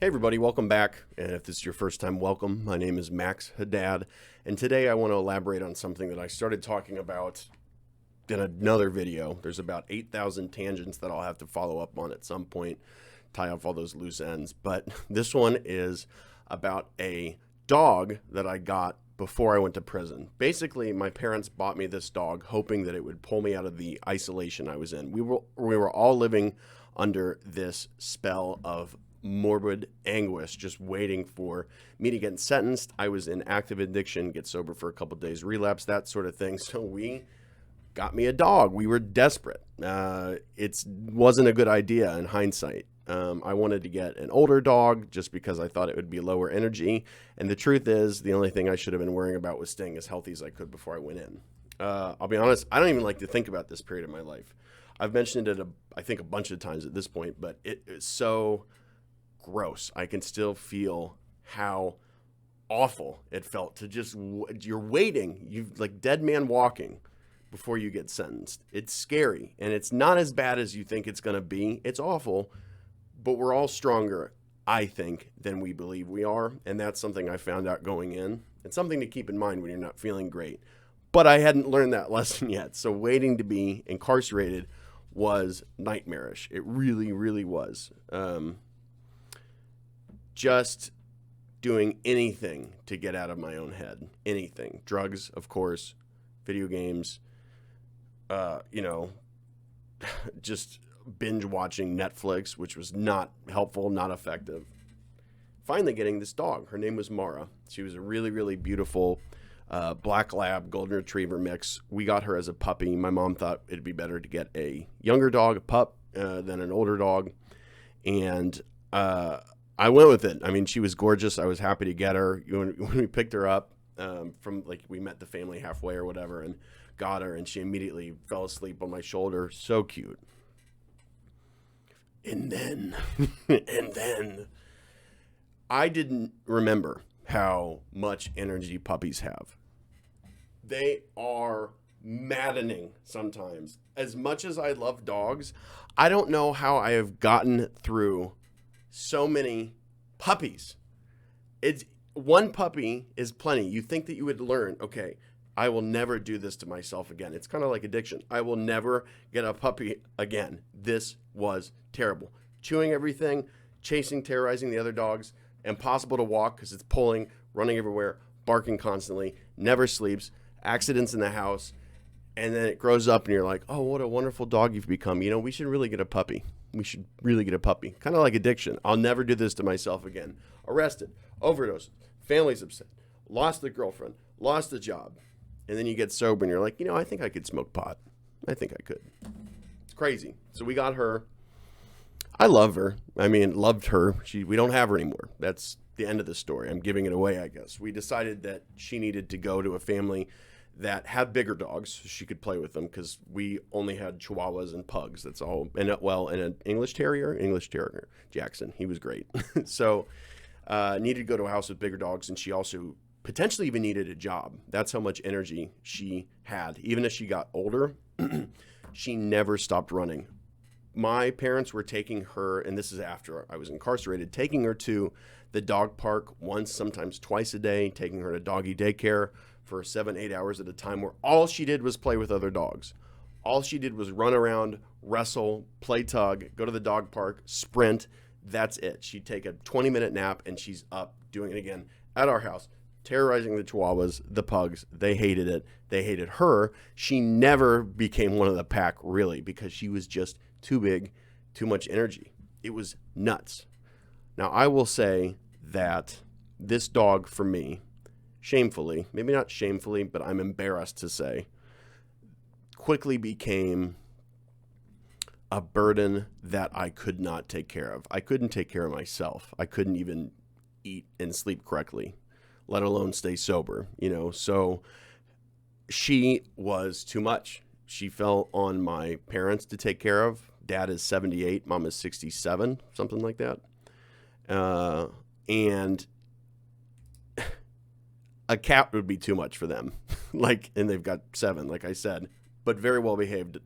Hey everybody, welcome back. And if this is your first time, welcome. My name is Max Haddad, and today I want to elaborate on something that I started talking about in another video. There's about 8,000 tangents that I'll have to follow up on at some point, tie off all those loose ends. But this one is about a dog that I got before I went to prison. Basically, my parents bought me this dog hoping that it would pull me out of the isolation I was in. We were all living under this spell of morbid anguish, just waiting for me to get sentenced. I was in active addiction, get sober for a couple of days, relapse, that sort of thing. So we got me a dog. We were desperate. It wasn't a good idea in hindsight. I wanted to get an older dog just because I thought it would be lower energy. And the truth is, the only thing I should have been worrying about was staying as healthy as I could before I went in. I'll be honest, I don't even like to think about this period of my life. I've mentioned it, I think, a bunch of times at this point, but it is so gross. I can still feel how awful it felt to just, you're waiting, you've like dead man walking before you get sentenced. It's scary, and it's not as bad as you think it's going to be. It's awful, but we're all stronger, I think, than we believe we are, and that's something I found out going in. It's something to keep in mind when you're not feeling great, but I hadn't learned that lesson yet, so waiting to be incarcerated was nightmarish. It really, really was. Just doing anything to get out of my own head. Anything. Drugs, of course, video games, just binge watching Netflix, which was not helpful, not effective. Finally getting this dog. Her name was Mara. She was a really, really beautiful black lab, golden retriever mix. We got her as a puppy. My mom thought it'd be better to get a younger dog, a pup, than an older dog. And I went with it. I mean, she was gorgeous. I was happy to get her. When we picked her up we met the family halfway or whatever and got her, and she immediately fell asleep on my shoulder. So cute. And then, I didn't remember how much energy puppies have. They are maddening sometimes. As much as I love dogs, I don't know how I have gotten through so many puppies. It's one puppy is plenty. You think that you would learn, okay, I will never do this to myself again. It's kind of like addiction. I will never get a puppy again. This was terrible. Chewing everything, chasing, terrorizing the other dogs, impossible to walk because it's pulling, running everywhere, barking constantly, never sleeps, accidents in the house, and then it grows up and you're like, oh, what a wonderful dog you've become. You know, we should really get a puppy. We should really get a puppy. Kind of like addiction. I'll never do this to myself again. Arrested, overdoses, family's upset, lost the girlfriend, lost the job. And then you get sober and you're like, I think I could smoke pot. I think I could. It's crazy. So we got her. I love her. Loved her. We don't have her anymore. That's the end of the story. I'm giving it away, I guess. We decided that she needed to go to a family that had bigger dogs so she could play with them because we only had Chihuahuas and pugs. That's all. And an English Terrier, Jackson. He was great. So needed to go to a house with bigger dogs, and she also potentially even needed a job. That's how much energy she had. Even as she got older, she never stopped running. My parents were taking her, and this is after I was incarcerated, taking her to the dog park once, sometimes twice a day, taking her to doggy daycare for 7-8 hours at a time, where all she did was play with other dogs. All she did was run around, wrestle, play tug, go to the dog park, sprint. That's it. She'd take a 20-minute nap, and she's up doing it again at our house, terrorizing the Chihuahuas, the pugs. They hated it. They hated her. She never became one of the pack, really, because she was just too big, too much energy. It was nuts. Now, I will say that this dog, for me, shamefully, maybe not shamefully, but I'm embarrassed to say, quickly became a burden that I could not take care of. I couldn't take care of myself. I couldn't even eat and sleep correctly, let alone stay sober, So she was too much. She fell on my parents to take care of. Dad is 78, mom is 67, something like that. And a cat would be too much for them. And they've got 7, like I said, but very well behaved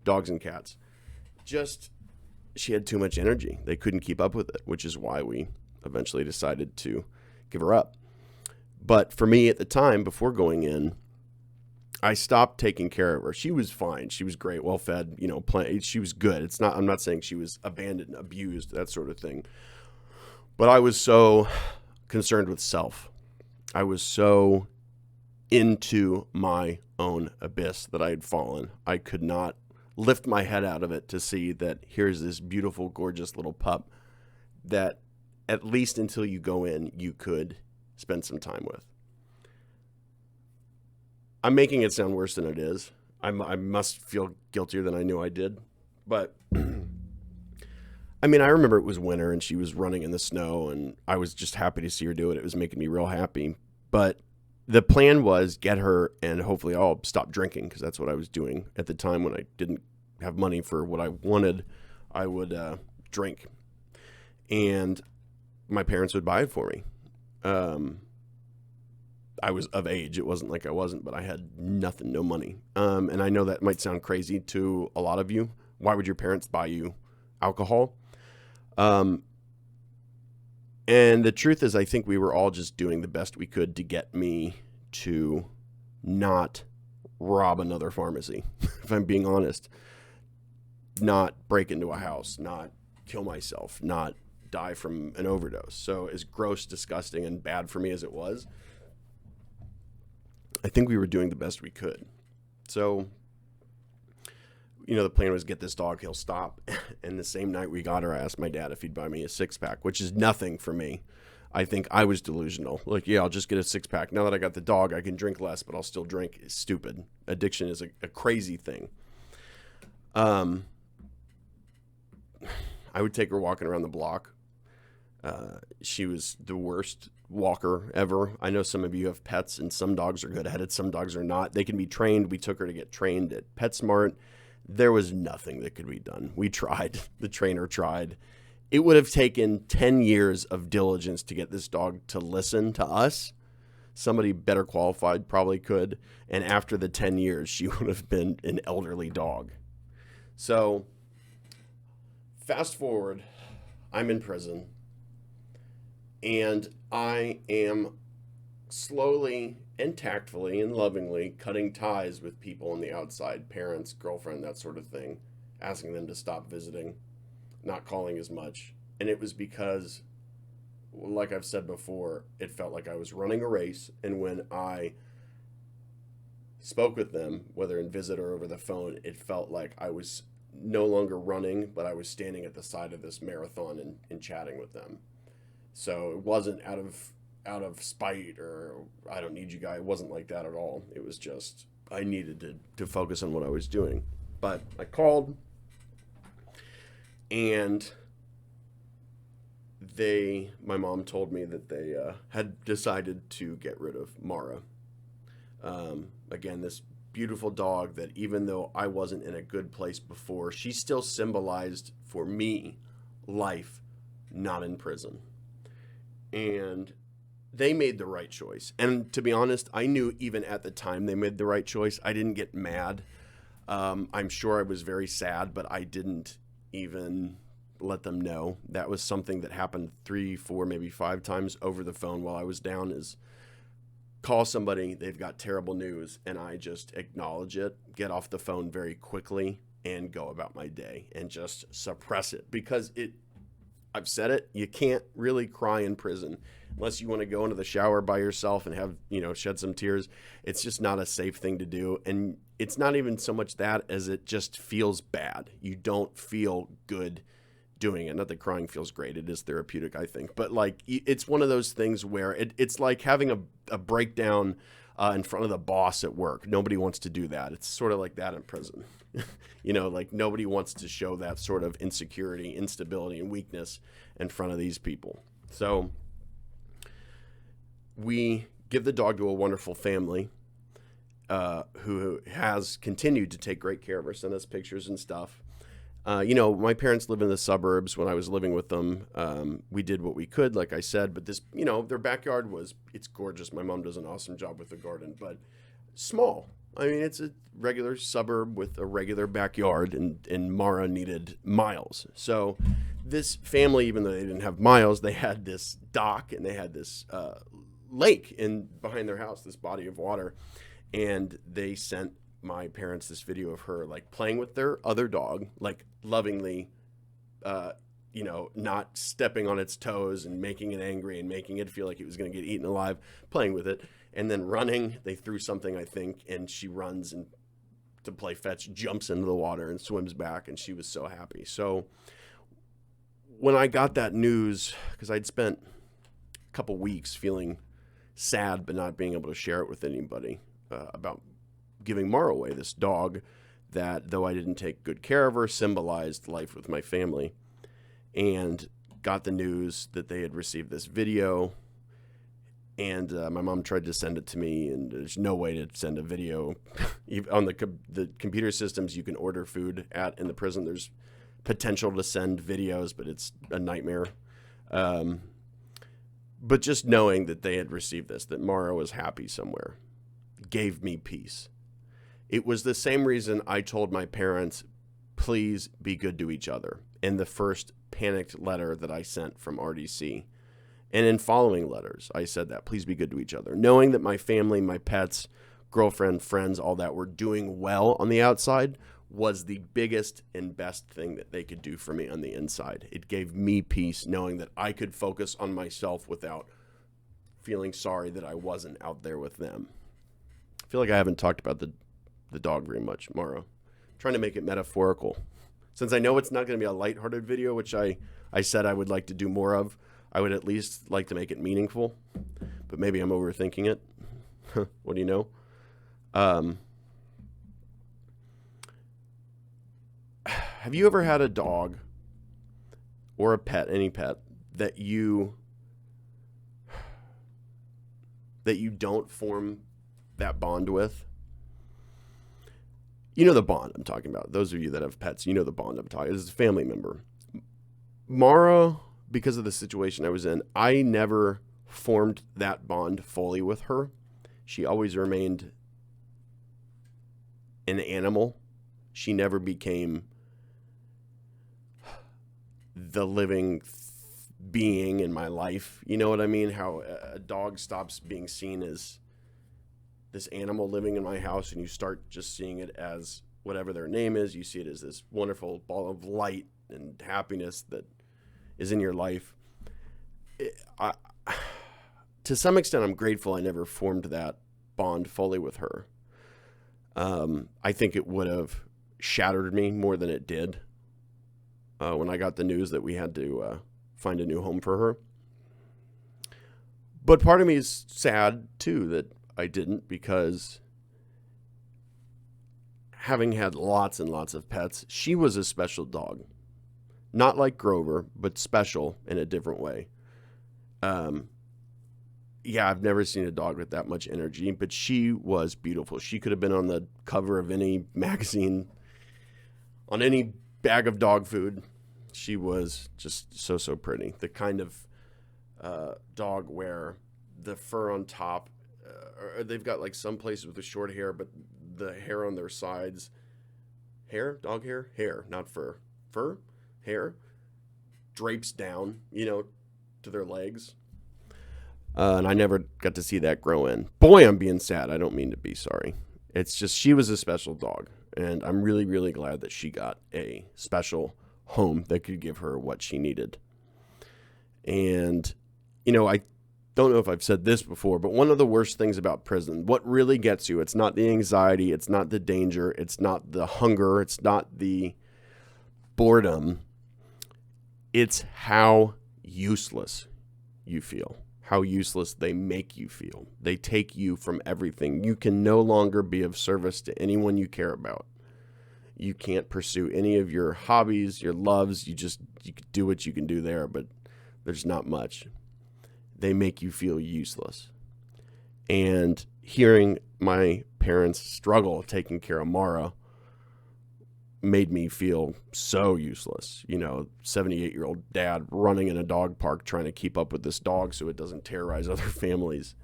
dogs and cats. She had too much energy. They couldn't keep up with it, which is why we eventually decided to give her up. But for me at the time, before going in, I stopped taking care of her. She was fine. She was great, well fed, she was good. I'm not saying she was abandoned, abused, that sort of thing. But I was so concerned with self. I was so into my own abyss that I had fallen. I could not lift my head out of it to see that here's this beautiful, gorgeous little pup that at least until you go in, you could spend some time with. I'm making it sound worse than it is. I must feel guiltier than I knew I did. But, I mean, I remember it was winter and she was running in the snow and I was just happy to see her do it. It was making me real happy. But the plan was get her and hopefully I'll stop drinking, because that's what I was doing at the time when I didn't have money for what I wanted. I would drink. And my parents would buy it for me. I was of age. It wasn't like I wasn't, but I had nothing, no money. And I know that might sound crazy to a lot of you. Why would your parents buy you alcohol? And the truth is, I think we were all just doing the best we could to get me to not rob another pharmacy, if I'm being honest. Not break into a house, not kill myself, not die from an overdose. So as gross, disgusting, and bad for me as it was, I think we were doing the best we could. So, the plan was get this dog, he'll stop. And the same night we got her, I asked my dad if he'd buy me a 6-pack, which is nothing for me. I think I was delusional. Like, yeah, I'll just get a 6-pack. Now that I got the dog, I can drink less, but I'll still drink. It's stupid. Addiction is a crazy thing. I would take her walking around the block. She was the worst walker ever. I know some of you have pets, and some dogs are good-headed, some dogs are not. They can be trained. We took her to get trained at PetSmart. There was nothing that could be done. We tried. The trainer tried. It would have taken 10 years of diligence to get this dog to listen to us. Somebody better qualified probably could. And after the 10 years, she would have been an elderly dog. So, fast forward, I'm in prison. And I am slowly and tactfully and lovingly cutting ties with people on the outside, parents, girlfriend, that sort of thing, asking them to stop visiting, not calling as much. And it was because, like I've said before, it felt like I was running a race. And when I spoke with them, whether in visit or over the phone, it felt like I was no longer running, but I was standing at the side of this marathon and chatting with them. So it wasn't out of spite or I don't need you guys. It wasn't like that at all. It was just I needed to focus on what I was doing. But I called, and my mom told me that they had decided to get rid of Mara. Again, this beautiful dog that even though I wasn't in a good place before, she still symbolized for me life, not in prison. And they made the right choice. And to be honest, I knew even at the time they made the right choice. I didn't get mad. I'm sure I was very sad, but I didn't even let them know. That was something that happened 3, 4, maybe 5 times over the phone while I was down, is call somebody, they've got terrible news, and I just acknowledge it, get off the phone very quickly, and go about my day and just suppress it. Because I've said it, you can't really cry in prison unless you want to go into the shower by yourself and have, shed some tears. It's just not a safe thing to do. And it's not even so much that as it just feels bad. You don't feel good doing it. Not that crying feels great. It is therapeutic, I think. But it's one of those things where it's like having a breakdown in front of the boss at work. Nobody wants to do that. It's sort of like that in prison. Nobody wants to show that sort of insecurity, instability, and weakness in front of these people. So we give the dog to a wonderful family who has continued to take great care of her, send us pictures and stuff. My parents live in the suburbs. When I was living with them, we did what we could, like I said, but this, their backyard it's gorgeous. My mom does an awesome job with the garden, but small. I mean, it's a regular suburb with a regular backyard, and Mara needed miles. So this family, even though they didn't have Miles, they had this dock and they had this lake behind their house, this body of water. And they sent my parents this video of her like playing with their other dog, like lovingly, not stepping on its toes and making it angry and making it feel like it was going to get eaten alive, playing with it, and then running. They threw something, I think, and she runs and to play fetch, jumps into the water and swims back, and she was so happy. So when I got that news, because I'd spent a couple weeks feeling sad but not being able to share it with anybody about giving Mara away, this dog that, though I didn't take good care of her, symbolized life with my family, and got the news that they had received this video. And my mom tried to send it to me, and there's no way to send a video. On the computer systems you can order food at in the prison, there's potential to send videos, but it's a nightmare. But just knowing that they had received this, that Mara was happy somewhere, gave me peace. It was the same reason I told my parents, please be good to each other, in the first panicked letter that I sent from RDC. And in following letters, I said that, please be good to each other. Knowing that my family, my pets, girlfriend, friends, all that were doing well on the outside was the biggest and best thing that they could do for me on the inside. It gave me peace knowing that I could focus on myself without feeling sorry that I wasn't out there with them. I feel like I haven't talked about the dog very much, Mara. I'm trying to make it metaphorical. Since I know it's not going to be a lighthearted video, which I said I would like to do more of, I would at least like to make it meaningful. But maybe I'm overthinking it. What do you know? Have you ever had a dog or a pet, any pet, that you don't form that bond with? You know the bond I'm talking about. Those of you that have pets, you know the bond I'm talking about. It's a family member. Mara, because of the situation I was in, I never formed that bond fully with her. She always remained an animal. She never became the living being in my life. You know what I mean? How a dog stops being seen as this animal living in my house, and you start just seeing it as whatever their name is. You see it as this wonderful ball of light and happiness that is in your life. To some extent, I'm grateful I never formed that bond fully with her. I think it would have shattered me more than it did when I got the news that we had to find a new home for her. But part of me is sad, too, that I didn't, because having had lots and lots of pets, she was a special dog. Not like Grover, but special in a different way. Yeah, I've never seen a dog with that much energy, but she was beautiful. She could have been on the cover of any magazine, on any bag of dog food. She was just so pretty. The kind of dog where the fur on top, or they've got like some places with the short hair, but the hair on their sides, dog hair, not fur, hair, drapes down, to their legs. And I never got to see that grow in. Boy, I'm being sad. I don't mean to be sorry. It's just she was a special dog. And I'm really, really glad that she got a special home that could give her what she needed. And, I don't know if I've said this before, but one of the worst things about prison, what really gets you, it's not the anxiety, it's not the danger, it's not the hunger, it's not the boredom. It's how useless you feel. How useless they make you feel. They take you from everything. You can no longer be of service to anyone you care about. You can't pursue any of your hobbies, your loves. You can do what you can do there, but there's not much. They make you feel useless. And hearing my parents struggle taking care of Mara made me feel so useless. 78-year-old dad running in a dog park trying to keep up with this dog so it doesn't terrorize other families.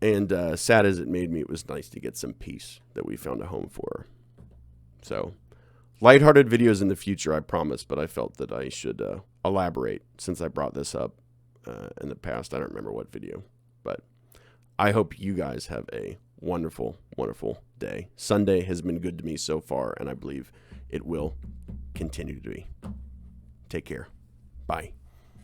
And sad as it made me, it was nice to get some peace that we found a home for her. So lighthearted videos in the future, I promise, but I felt that I should elaborate since I brought this up in the past. I don't remember what video, but I hope you guys have a wonderful, wonderful day. Sunday has been good to me so far, and I believe it will continue to be. Take care. Bye.